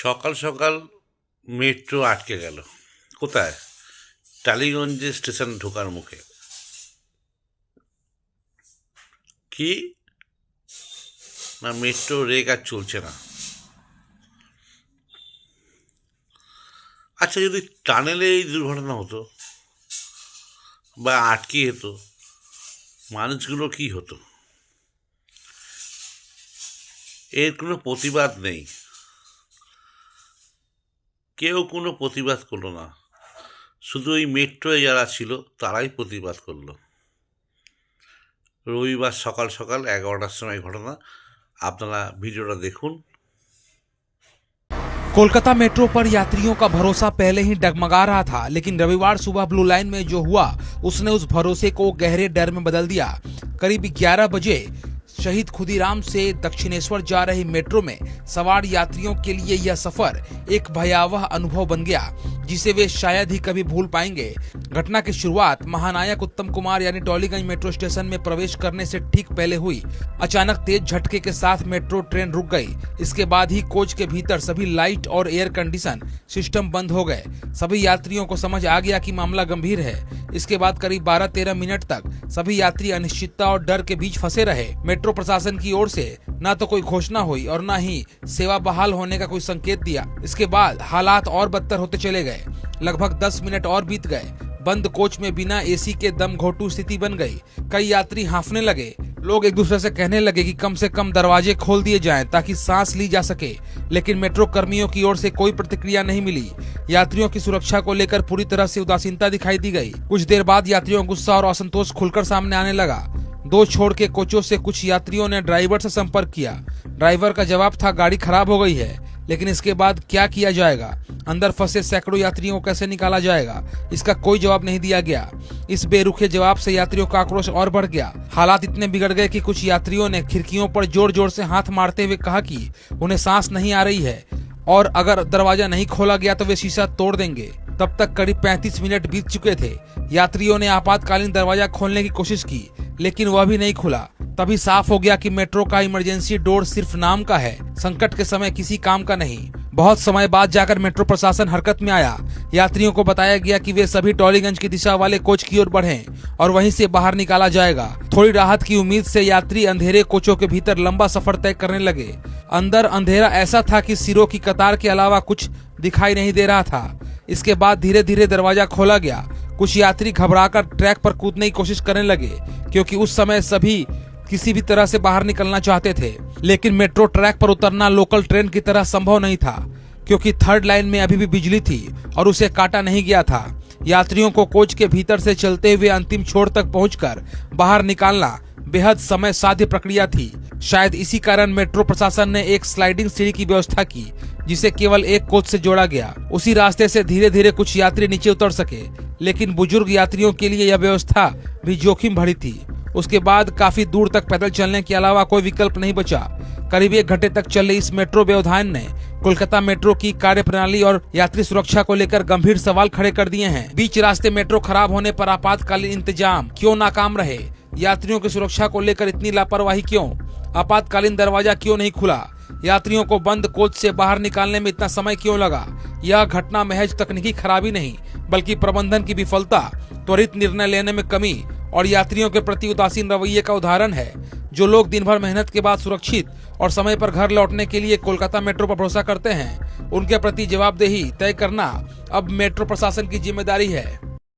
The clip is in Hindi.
সকাল সকাল মেট্রো আটকে গেল। কোথায়? টালিগঞ্জে স্টেশন ঢোকার মুখে। কি না, মেট্রো রেক আর চলছে না। আচ্ছা, যদি টানেলে এই দুর্ঘটনা হতো বা আটকে যেত, মানুষগুলো কি হতো? এর কোনো প্রতিবাদ নেই, কেউ কোনো প্রতিবাদ করলো না। শুধু ওই মেট্রোয় যারা ছিল তারাই প্রতিবাদ করলো। রবিবার সকাল সকাল 11টার সময় ঘটনা, আপনারা ভিডিওটা দেখুন। कोलकाता मेट्रो पर यात्रियों का भरोसा पहले ही डगमगा रहा था, लेकिन रविवार सुबह ब्लू लाइन में जो हुआ उसने उस भरोसे को गहरे डर में बदल दिया। करीब 11 बजे शहीद खुदीराम से दक्षिणेश्वर जा रही मेट्रो में सवार यात्रियों के लिए यह सफर एक भयावह अनुभव बन गया, जिसे वे शायद ही कभी भूल पाएंगे। घटना की शुरुआत महानायक उत्तम कुमार यानी टॉलीगंज मेट्रो स्टेशन में प्रवेश करने से ठीक पहले हुई। अचानक तेज झटके के साथ मेट्रो ट्रेन रुक गई। इसके बाद ही कोच के भीतर सभी लाइट और एयर कंडीशन सिस्टम बंद हो गए। सभी यात्रियों को समझ आ गया कि मामला गंभीर है। इसके बाद करीब 12-13 मिनट तक सभी यात्री अनिश्चितता और डर के बीच फंसे रहे। मेट्रो प्रशासन की ओर से न तो कोई घोषणा हुई और न ही सेवा बहाल होने का कोई संकेत दिया। इसके बाद हालात और बदतर होते चले गए। लगभग 10 मिनट और बीत गए। बंद कोच में बिना एसी के दम घोटू स्थिति बन गई। कई यात्री हांफने लगे। लोग एक दूसरे से कहने लगे कि कम से कम दरवाजे खोल दिए जाएं ताकि सांस ली जा सके, लेकिन मेट्रो कर्मियों की ओर से कोई प्रतिक्रिया नहीं मिली। यात्रियों की सुरक्षा को लेकर पूरी तरह से उदासीनता दिखाई दी गई। कुछ देर बाद यात्रियों का गुस्सा और असंतोष खुलकर सामने आने लगा। दो छोड़ के कोचों से कुछ यात्रियों ने ड्राइवर से संपर्क किया। ड्राइवर का जवाब था गाड़ी खराब हो गई है, लेकिन इसके बाद क्या किया जाएगा? अंदर फंसे सैकड़ों यात्रियों को कैसे निकाला जाएगा? इसका कोई जवाब नहीं दिया गया। इस बेरुखे जवाब से यात्रियों का आक्रोश और बढ़ गया। हालात इतने बिगड़ गए कि कुछ यात्रियों ने खिड़कियों पर जोर जोर से हाथ मारते हुए कहा कि उन्हें सांस नहीं आ रही है और अगर दरवाजा नहीं खोला गया तो वे शीशा तोड़ देंगे। तब तक करीब 35 मिनट बीत चुके थे। यात्रियों ने आपातकालीन दरवाजा खोलने की कोशिश की, लेकिन वह भी नहीं खुला। तभी साफ हो गया कि मेट्रो का इमरजेंसी डोर सिर्फ नाम का है, संकट के समय किसी काम का नहीं। बहुत समय बाद जाकर मेट्रो प्रशासन हरकत में आया। यात्रियों को बताया गया कि वे सभी टॉलीगंज की दिशा वाले कोच की ओर बढ़ें और वहीं से बाहर निकाला जाएगा। थोड़ी राहत की उम्मीद से यात्री अंधेरे कोचों के भीतर लंबा सफर तय करने लगे। अंदर अंधेरा ऐसा था कि सिरों की कतार के अलावा कुछ दिखाई नहीं दे रहा था। इसके बाद धीरे धीरे दरवाजा खोला गया। कुछ यात्री घबराकर ट्रैक पर कूदने की कोशिश करने लगे, क्योंकि उस समय सभी किसी भी तरह से बाहर निकलना चाहते थे। लेकिन मेट्रो ट्रैक पर उतरना लोकल ट्रेन की तरह संभव नहीं था, क्योंकि थर्ड लाइन में अभी भी बिजली थी और उसे काटा नहीं गया था। यात्रियों को कोच के भीतर से चलते हुए अंतिम छोर तक पहुंचकर बाहर निकालना बेहद समय साध्य प्रक्रिया थी। शायद इसी कारण मेट्रो प्रशासन ने एक स्लाइडिंग सीढ़ी की व्यवस्था की, जिसे केवल एक कोच से जोड़ा गया। उसी रास्ते से धीरे धीरे कुछ यात्री नीचे उतर सके, लेकिन बुजुर्ग यात्रियों के लिए यह व्यवस्था भी जोखिम भरी थी। उसके बाद काफी दूर तक पैदल चलने के अलावा कोई विकल्प नहीं बचा। करीब 1 घंटे तक चले इस मेट्रो व्यवधान ने कोलकाता मेट्रो की कार्यप्रणाली और यात्री सुरक्षा को लेकर गंभीर सवाल खड़े कर दिए हैं। बीच रास्ते मेट्रो खराब होने पर आपातकालीन इंतजाम क्यों नाकाम रहे? यात्रियों की सुरक्षा को लेकर इतनी लापरवाही क्यों? आपातकालीन दरवाजा क्यों नहीं खुला? यात्रियों को बंद कोच से बाहर निकालने में इतना समय क्यों लगा? यह घटना महज तकनीकी खराबी नहीं, बल्कि प्रबंधन की विफलता, त्वरित निर्णय लेने में कमी और यात्रियों के प्रति उदासीन रवैये का उदाहरण है। जो लोग दिन भर मेहनत के बाद सुरक्षित और समय पर घर लौटने के लिए कोलकाता मेट्रो पर भरोसा करते हैं, उनके प्रति जवाबदेही तय करना अब मेट्रो प्रशासन की जिम्मेदारी है।